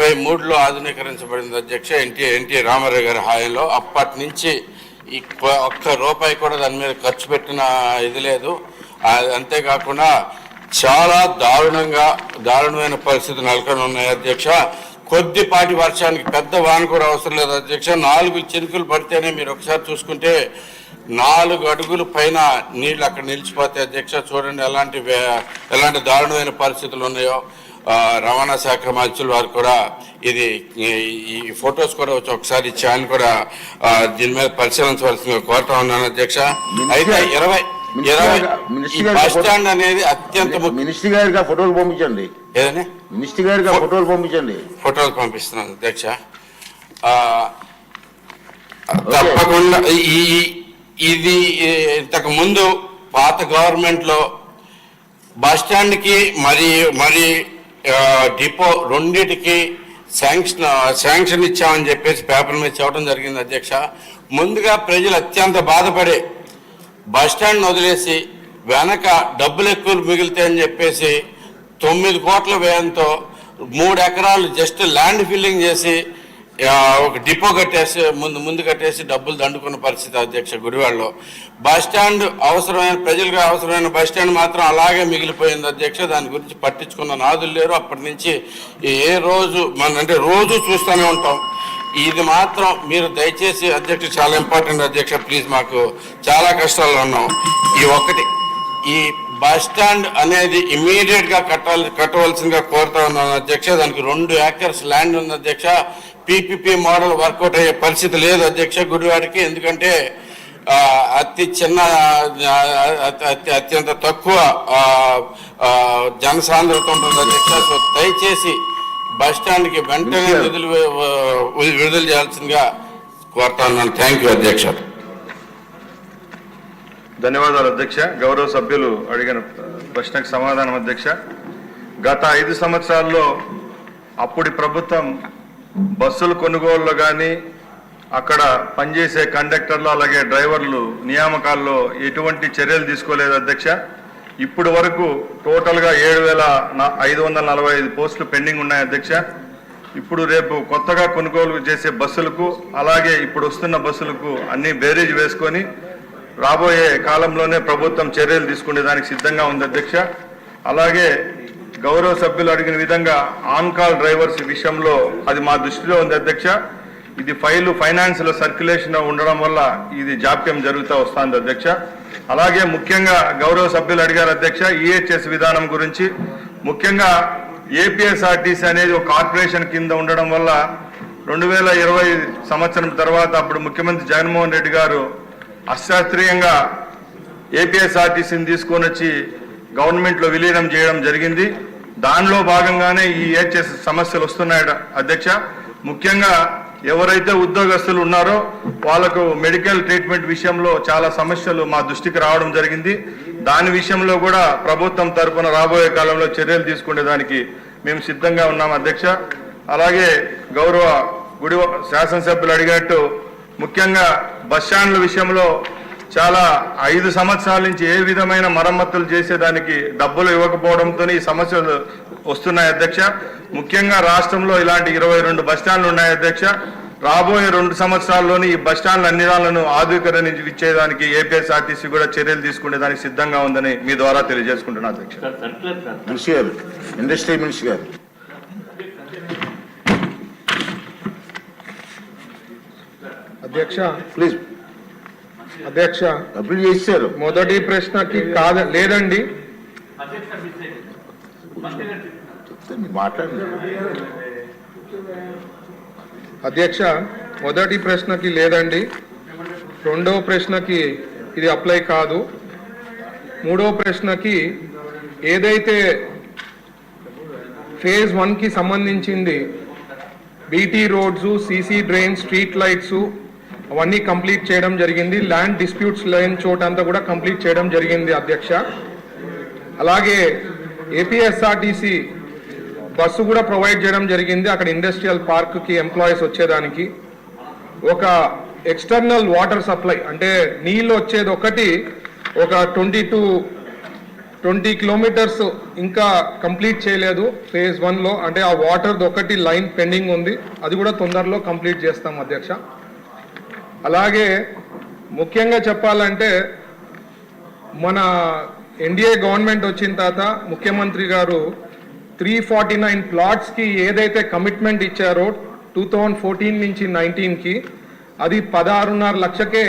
1973లో ఆధునీకరించబడింది అధ్యక్ష. ఎన్టీ రామారావు గారి హాయంలో. అప్పటి నుంచి ఒక్క రూపాయి కూడా దాని మీద ఖర్చు పెట్టిన ఇది లేదు. అంతేకాకుండా చాలా దారుణమైన పరిస్థితులు నెలకొని ఉన్నాయి అధ్యక్ష. కొద్దిపాటి వర్షానికి పెద్ద వాన కూడా అవసరం లేదు అధ్యక్ష. 4 చినుకులు పడితేనే మీరు ఒకసారి చూసుకుంటే 4 అడుగుల పైన నీళ్ళు అక్కడ నిలిచిపోతాయి అధ్యక్ష. చూడండి ఎలాంటి దారుణమైన పరిస్థితులు ఉన్నాయో. రవాణా శాఖ మంత్రులు వారు కూడా ఈ ఫొటోస్ కూడా వచ్చి ఒకసారి ఛానల్ కూడా దీని మీద పరిశీలించవలసిందిగా కోరుతా ఉన్నాను అధ్యక్ష. అయితే 20 బస్ స్టాండ్ అనేది అత్యంత మినిస్టర్ గారికి ఫోటోలు పంపించండి. ఏదని మినిస్టర్ గారికి ఫోటోలు పంపించండి. ఫోటోలు పంపిస్తున్నాను అధ్యక్ష. తప్పకుండా ఇది ఇంతకు ముందు పాత గవర్నమెంట్లో బస్ స్టాండ్కి మరి డిపో రెండింటికి శాంక్షన్ ఇచ్చామని చెప్పేసి పేపర్ మీద చెప్పడం జరిగింది అధ్యక్ష. ముందుగా ప్రజలు అత్యంత బాధపడే బస్ స్టాండ్ వదిలేసి వెనక డబ్బులు ఎక్కువ మిగులుతాయని చెప్పేసి 9 కోట్ల వ్యయంతో 3 ఎకరాలు జస్ట్ ల్యాండ్ ఫిల్లింగ్ చేసి ఒక డిపో కట్టేసి ముందు కట్టేసి డబ్బులు దండుకున్న పరిస్థితి అధ్యక్ష. గుడివాడలో బస్ స్టాండ్ ప్రజలకు అవసరమైన బస్ స్టాండ్ మాత్రం అలాగే మిగిలిపోయింది అధ్యక్ష. దాని గురించి పట్టించుకున్న నాదులు లేరు. అప్పటి నుంచి రోజు చూస్తూనే ఉంటాం. ఇది మాత్రం మీరు దయచేసి అధ్యక్ష, చాలా ఇంపార్టెంట్ అధ్యక్ష, ప్లీజ్. మాకు చాలా కష్టాల్లో ఉన్నాం. ఈ బస్ స్టాండ్ అనేది ఇమీడియట్ గా కట్టవలసిందిగా కోరుతా ఉన్నాను అధ్యక్ష. దానికి 2 ఏకర్స్ ల్యాండ్ ఉంది అధ్యక్ష. పీపీపీ మోడల్ వర్కౌట్ అయ్యే పరిస్థితి లేదు అధ్యక్ష గుడివాడికి. ఎందుకంటే అత్యంత తక్కువ జనసాంద్రత ఉంటుంది అధ్యక్ష. సో దయచేసి బస్ స్టాండ్కి వెంటనే విడుదల చేయాల్సిందిగా కోరుతా ఉన్నాను. థ్యాంక్ యూ అధ్యక్ష. ధన్యవాదాలు అధ్యక్ష. గౌరవ సభ్యులు అడిగిన ప్రశ్నకు సమాధానం అధ్యక్ష. గత 5 సంవత్సరాల్లో అప్పటి ప్రభుత్వం బస్సుల కొనుగోలులో కానీ అక్కడ పనిచేసే కండక్టర్లు అలాగే డ్రైవర్లు నియామకాల్లో ఎటువంటి చర్యలు తీసుకోలేదు అధ్యక్ష. ఇప్పుడు వరకు టోటల్గా 7,545 పోస్టులు పెండింగ్ ఉన్నాయి అధ్యక్ష. ఇప్పుడు రేపు కొత్తగా కొనుగోలు చేసే బస్సులకు అలాగే ఇప్పుడు వస్తున్న బస్సులకు అన్ని బేరీజ్ వేసుకొని రాబోయే కాలంలోనే ప్రభుత్వం చర్యలు తీసుకునే దానికి సిద్ధంగా ఉంది అధ్యక్ష. అలాగే గౌరవ సభ్యులు అడిగిన విధంగా ఆన్ కాల్ డ్రైవర్స్ విషయంలో అది మా దృష్టిలో ఉంది అధ్యక్ష. ఇది ఫైనాన్స్లో సర్క్యులేషన్ ఉండడం వల్ల ఇది జాప్యం జరుగుతూ వస్తుంది అధ్యక్ష. అలాగే ముఖ్యంగా గౌరవ సభ్యులు అడిగారు అధ్యక్ష ఈహెచ్ఎస్ విధానం గురించి. ముఖ్యంగా ఏపీఎస్ఆర్టీసీ అనేది ఒక కార్పొరేషన్ కింద ఉండడం వల్ల 2020 సంవత్సరం తర్వాత అప్పుడు ముఖ్యమంత్రి జగన్మోహన్ రెడ్డి గారు అశాస్త్రీయంగా ఏపీఎస్ఆర్టీసీని తీసుకొని వచ్చి గవర్నమెంట్లో విలీనం చేయడం జరిగింది. దానిలో భాగంగానే ఈ ఈహెచ్ఎస్ సమస్యలు వస్తున్నాయి అధ్యక్ష. ముఖ్యంగా ఎవరైతే ఉద్యోగస్తులు ఉన్నారో వాళ్ళకు మెడికల్ ట్రీట్మెంట్ విషయంలో చాలా సమస్యలు మా దృష్టికి రావడం జరిగింది. దాని విషయంలో కూడా ప్రభుత్వం తరఫున రాబోయే కాలంలో చర్యలు తీసుకునేదానికి మేము సిద్ధంగా ఉన్నాం అధ్యక్ష. అలాగే గౌరవ శాసనసభ్యులు అడిగినట్టు ముఖ్యంగా బస్ స్టాండ్ల విషయంలో చాలా 5 సంవత్సరాల నుంచి ఏ విధమైన మరమ్మతులు చేసేదానికి డబ్బులు ఇవ్వకపోవడంతో ఈ సమస్యలు వస్తున్నాయి అధ్యక్ష. ముఖ్యంగా రాష్ట్రంలో ఇలాంటి 22 బస్ స్టాండ్లు ఉన్నాయి అధ్యక్ష. రాబోయే 2 సంవత్సరాల్లోని ఈ బస్ స్టాండ్ల అన్ని రాళ్లను ఆధునీకరించేదానికి ఏపీఎస్ఆర్టీసీ కూడా చర్యలు తీసుకునే దానికి సిద్ధంగా ఉందని మీ ద్వారా తెలియజేసుకుంటున్నా అధ్యక్ష. ఇండస్ట్రీ మినిస్టర్ గారు. అధ్యక్ష ప్లీజ్. అధ్యక్ష అప్పీల్ చేశారు. మొదటి ప్రశ్నకి లేదండి. అధ్యక్ష మొదటి ప్రశ్నకి లేదండి. రెండవ ప్రశ్నకి ఇది అప్లై కాదు. మూడవ ప్రశ్నకి ఏదైతే ఫేజ్ 1కి సంబంధించింది BT roads, CC drains, street lights అవన్నీ కంప్లీట్ చేయడం జరిగింది. ల్యాండ్ డిస్ప్యూట్స్ లేని చోటంతా కూడా కంప్లీట్ చేయడం జరిగింది అధ్యక్ష. అలాగే ఏపీఎస్ఆర్టీసీ బస్సు కూడా ప్రొవైడ్ చేయడం జరిగింది. అక్కడ ఇండస్ట్రియల్ పార్క్కి ఎంప్లాయీస్ వచ్చేదానికి ఒక ఎక్స్టర్నల్ వాటర్ సప్లై అంటే నీళ్ళు వచ్చేది ఒకటి ఒక 22 20 కిలోమీటర్స్ ఇంకా కంప్లీట్ చేయలేదు ఫేజ్ 1లో, అంటే ఆ వాటర్ ఒకటి లైన్ పెండింగ్ ఉంది, అది కూడా తొందరలో కంప్లీట్ చేస్తాం అధ్యక్ష. అలాగే ముఖ్యంగా చెప్పాలంటే మన ఎన్డీఏ గవర్నమెంట్ వచ్చిన తర్వాత ముఖ్యమంత్రి గారు 349 ప్లాట్స్కి ఏదైతే కమిట్మెంట్ ఇచ్చారో 2014 నుంచి 19కి, అది 16.5 లక్షకే